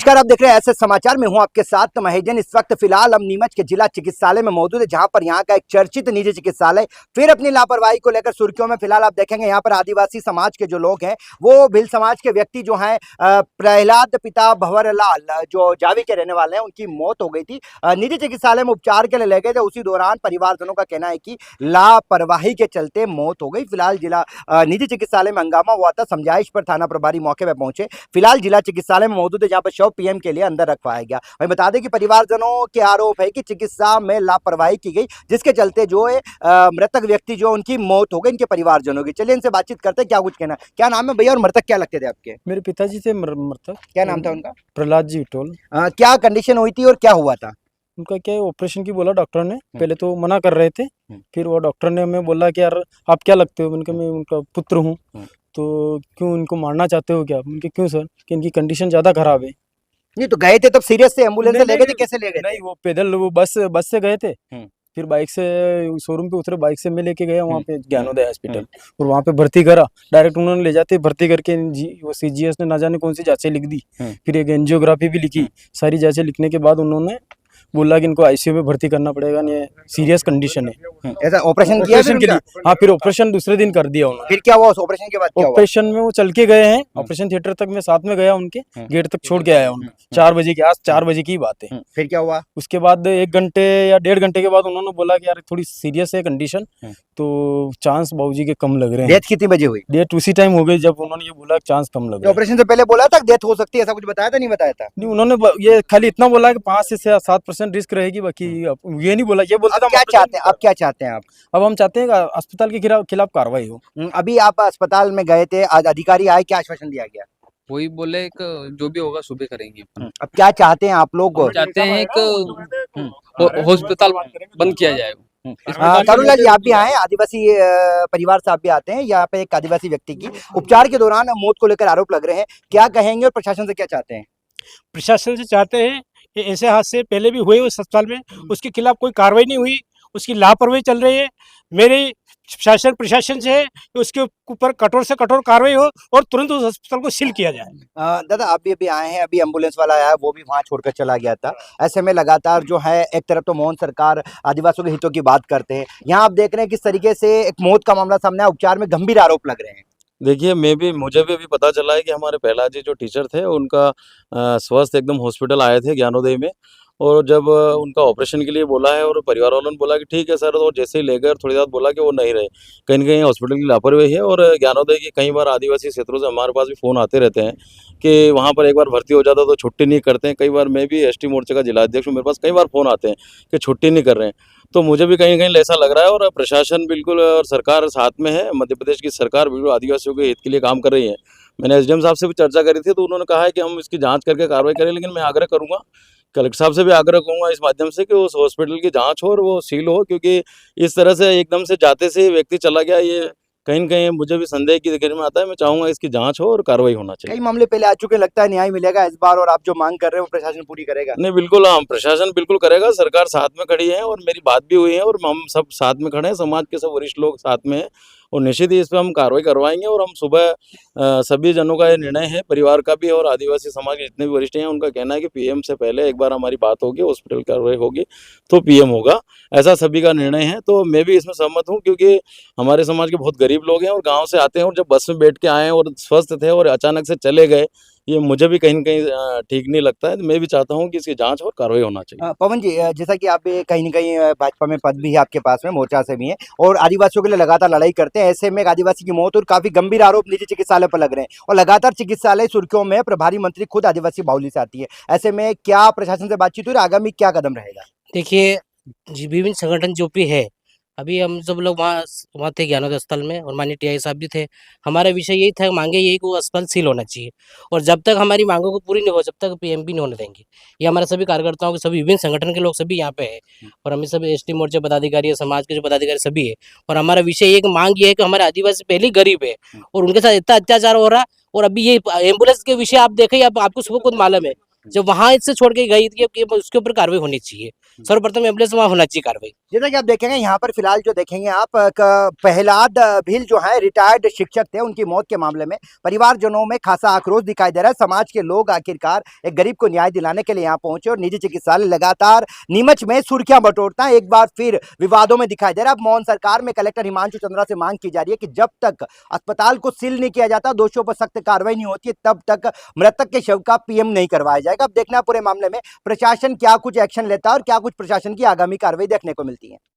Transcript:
नमस्कार, आप देख रहे हैं ऐसे समाचार में हूं आपके साथ महेश जैन। इस वक्त फिलहाल हम नीमच के जिला चिकित्सालय में मौजूद है, जहां पर यहां का एक चर्चित निजी चिकित्सालय फिर अपनी लापरवाही को लेकर सुर्खियों में। फिलहाल आप देखेंगे यहां पर आदिवासी समाज के जो लोग हैं, वो भिल समाज के व्यक्ति जो हैं, प्रहलाद पिता भंवरलाल जो जावी के रहने वाले हैं, उनकी मौत हो गई थी। निजी चिकित्सालय में उपचार के लिए ले गए थे। उसी दौरान परिवारजनों का कहना है कि लापरवाही के चलते मौत हो गई। फिलहाल जिला निजी चिकित्सालय में हंगामा हुआ था। समझाइश पर थाना प्रभारी मौके पर पहुंचे। फिलहाल जिला चिकित्सालय में मौजूद है, जहां पर शव पीएम के लिए अंदर रखवाया गया। वहीं बता दें कि परिवारजनों के आरोप है कि चिकित्सा में लापरवाही की गई, जिसके चलते जो है मृतक व्यक्ति जो उनकी मौत हो गई, इनके परिवारजनों की। चलिए इनसे बातचीत करते हैं, क्या कुछ कहना। क्या नाम है भैया और मृतक क्या लगते थे आपके? मेरे पिताजी थे मृतक। क्या नाम था उनका? प्रहलाद जी टोल। क्या कंडीशन हुई थी और क्या हुआ था? उनका क्या ऑपरेशन की बोला डॉक्टर ने। पहले तो मना कर रहे थे, फिर वो डॉक्टर ने हमें बोला कि यार आप क्या लगते हो? उनके मैं उनका पुत्र हूँ, तो क्यों इनको मारना चाहते हो क्या? उनके क्यों सर, कि इनकी कंडीशन ज़्यादा खराब है। नहीं तो गए थे तब सीरियस से एम्बुलेंस से ले गए थे, कैसे ले गए? नहीं, वो पैदल, वो बस से गए थे। फिर बाइक से शोरूम पे उतरे, बाइक से मैं लेके गया वहाँ पे ज्ञानोदय हॉस्पिटल, और वहाँ पे भर्ती करा। डायरेक्ट उन्होंने ले जाते भर्ती करके वो सीजीएस ने ना जाने कौन सी जांचें लिख दी, फिर एक एंजियोग्राफी भी लिखी। सारी जांचें लिखने के बाद उन्होंने बोला कि इनको आईसीयू में भर्ती करना पड़ेगा, ये सीरियस कंडीशन है। ऐसा ऑपरेशन किया ऑपरेशन के लिए? हाँ, फिर ऑपरेशन दूसरे दिन कर दिया उन्होंने। फिर क्या हुआ ऑपरेशन के बाद? ऑपरेशन में वो चल के गए हैं ऑपरेशन थिएटर तक, मैं साथ में गया, उनके गेट तक छोड़ के आया उनको। 4 बजे की, आज 4 बजे की बात है। फिर क्या हुआ? उसके बाद 1 घंटे या 1.5 घंटे के बाद उन्होंने बोला कि यार थोड़ी सीरियस है कंडीशन, तो चांस बाबूजी के कम लग रहे हैं। डेथ कितनी बजे हुई? डेथ उसी टाइम हो गई जब उन्होंने ये बोला चांस कम लग रहा है। ऑपरेशन से पहले बोला था डेथ हो सकती है, ऐसा कुछ बताया था? नहीं बताया था? नहीं, उन्होंने ये खाली इतना बोला कि 5 से 7% रिस्क रहेगी, बाकी ये नहीं बोला। ये बोलता था क्या चाहते हैं आप? क्या चाहते हैं आप? अब हम चाहते हैं कि अस्पताल के खिलाफ कार्रवाई हो। अभी आप अस्पताल में गए थे, आज अधिकारी आए, क्या आश्वासन दिया गया? वही बोले एक जो भी होगा सुबह करेंगे। अब क्या चाहते हैं आप लोग? चाहते हैं एक हॉस्पिटल बंद किया जाए। करुणा जी, आप भी आए, आदिवासी परिवार से आप भी आते हैं। यहाँ पे एक आदिवासी व्यक्ति की उपचार के दौरान मौत को लेकर आरोप लग रहे हैं, क्या कहेंगे और प्रशासन से क्या चाहते हैं? प्रशासन से चाहते हैं कि ऐसे हादसे पहले भी हुए उस अस्पताल में, उसके खिलाफ कोई कार्रवाई नहीं हुई, उसकी लापरवाही चल रही है। मेरी शासन प्रशासन से है कि उसके ऊपर कठोर से कठोर कार्रवाई हो और तुरंत उस अस्पताल को सील किया जाए। दादा, आप भी आए हैं, अभी एम्बुलेंस वाला आया, वो भी वहां छोड़कर चला गया था। ऐसे में लगातार जो है, एक तरफ तो मोहन सरकार आदिवासियों के हितों की बात करते हैं, यहाँ आप देख रहे हैं किस तरीके से एक मौत का मामला सामने आया, उपचार में गंभीर आरोप लग रहे हैं। देखिए, मुझे भी अभी पता चला है कि हमारे प्रहलाद जी जो टीचर थे, उनका स्वास्थ्य एकदम हॉस्पिटल आए थे ज्ञानोदय में, और जब उनका ऑपरेशन के लिए बोला है और परिवार वालों ने बोला कि ठीक है सर, तो जैसे ही ले गए, थोड़ी देर बोला कि वो नहीं रहे। कहीं न कहीं हॉस्पिटल की लापरवाही है। और ज्ञानोदय की कई बार आदिवासी क्षेत्रों से हमारे पास भी फ़ोन आते रहते हैं कि वहाँ पर एक बार भर्ती हो जाता तो छुट्टी नहीं करते हैं। कई बार मैं भी एसटी मोर्चे का जिला अध्यक्ष हूँ, मेरे पास कई बार फ़ोन आते हैं कि छुट्टी नहीं कर रहे हैं। तो मुझे भी कहीं न कहीं ऐसा लग रहा है, और प्रशासन बिल्कुल और सरकार साथ में है। मध्य प्रदेश की सरकार बिल्कुल आदिवासियों के हित के लिए काम कर रही है। मैंने एसडीएम साहब से भी चर्चा करी थी, तो उन्होंने कहा है कि हम इसकी जाँच करके कार्रवाई करें, लेकिन मैं आग्रह करूँगा, कलेक्टर साहब से भी आग्रह करूँगा इस माध्यम से कि उस हॉस्पिटल की जांच हो और वो सील हो, क्योंकि इस तरह से एकदम से जाते से व्यक्ति चला गया, ये कहीं न कहीं मुझे भी संदेह की घेर में आता है। मैं चाहूँगा इसकी जांच हो और कार्रवाई होना चाहिए। कई मामले पहले आ चुके, लगता है न्याय मिलेगा इस बार, और आप जो मांग कर रहे हो प्रशासन पूरी करेगा? नहीं, बिल्कुल, हाँ, प्रशासन बिल्कुल करेगा। सरकार साथ में खड़ी है और मेरी बात भी हुई है, और हम सब साथ में खड़े हैं, समाज के सब वरिष्ठ लोग साथ में हैं, और निश्चित ही इस पर हम कार्रवाई करवाएंगे। और हम सुबह सभी जनों का ये निर्णय है, परिवार का भी और आदिवासी समाज के जितने भी वरिष्ठ हैं, उनका कहना है कि पीएम से पहले एक बार हमारी बात होगी, हॉस्पिटल कार्रवाई होगी तो पीएम होगा, ऐसा सभी का निर्णय है। तो मैं भी इसमें सहमत हूँ, क्योंकि हमारे समाज के बहुत गरीब लोग हैं और गाँव से आते हैं, और जब बस में बैठ के आए और स्वस्थ थे और अचानक से चले गए, ये मुझे भी कहीं न कहीं ठीक नहीं लगता है। मैं भी चाहता हूँ कि इसकी जांच और कार्रवाई होना चाहिए। पवन जी, जैसा कि आप भी कहीं न कहीं भाजपा में पद भी है आपके पास में, मोर्चा से भी है, और आदिवासियों के लिए लगातार लड़ाई करते हैं, ऐसे में एक आदिवासी की मौत और काफी गंभीर आरोप निजी चिकित्सालय पर लग रहे हैं, और लगातार चिकित्सालय सुर्खियों में, प्रभारी मंत्री खुद आदिवासी बाहुली से आती है। ऐसे में क्या प्रशासन से बातचीत हुई और आगामी क्या कदम रहेगा? देखिए, विभिन्न संगठन जो भी है, अभी हम सब लोग वहाँ थे ज्ञानोदय स्थल में, और माननीय टीआई साहब भी थे। हमारा विषय यही था, मांगे यही कि वो अस्पताल सील होना चाहिए, और जब तक हमारी मांगों को पूरी नहीं हो, जब तक पीएमपी नहीं होने देंगे। ये हमारे सभी कार्यकर्ताओं के, सभी विभिन्न संगठन के लोग सभी यहाँ पे है, और हमें सभी एसटी मोर्चे पदाधिकारी, समाज के जो पदाधिकारी सभी है। और हमारा विषय ये मांग ये है कि हमारे आदिवासी पहले गरीब है और उनके साथ इतना अत्याचार हो रहा है, और अभी ये एम्बुलेंस के विषय आप देखें, आपको सुबह खुद मालूम है जो वहां से छोड़ के गई थी कि उसके ऊपर कार्रवाई होनी चाहिए। सर्वप्रथम एम्बुलेंस वहां होना चाहिए कार्रवाई। जैसा कि आप देखेंगे यहाँ पर फिलहाल जो देखेंगे आप प्रहलाद भील जो है रिटायर्ड शिक्षक थे, उनकी मौत के मामले में परिवारजनों में खासा आक्रोश दिखाई दे रहा है। समाज के लोग आखिरकार एक गरीब को न्याय दिलाने के लिए यहाँ पहुंचे और निजी चिकित्सालय लगातार नीमच में सुर्खियां बटोरता है, एक बार फिर विवादों में दिखाई दे रहा है। अब मौन सरकार में कलेक्टर हिमांशु चंद्रा से मांग की जा रही है कि जब तक अस्पताल को सील नहीं किया जाता, दोषियों पर सख्त कार्रवाई नहीं होती है, तब तक मृतक के शव का पीएम नहीं करवाया जाएगा। अब देखना पूरे मामले में प्रशासन क्या कुछ एक्शन लेता है और क्या कुछ प्रशासन की आगामी कार्रवाई देखने को मिलती है।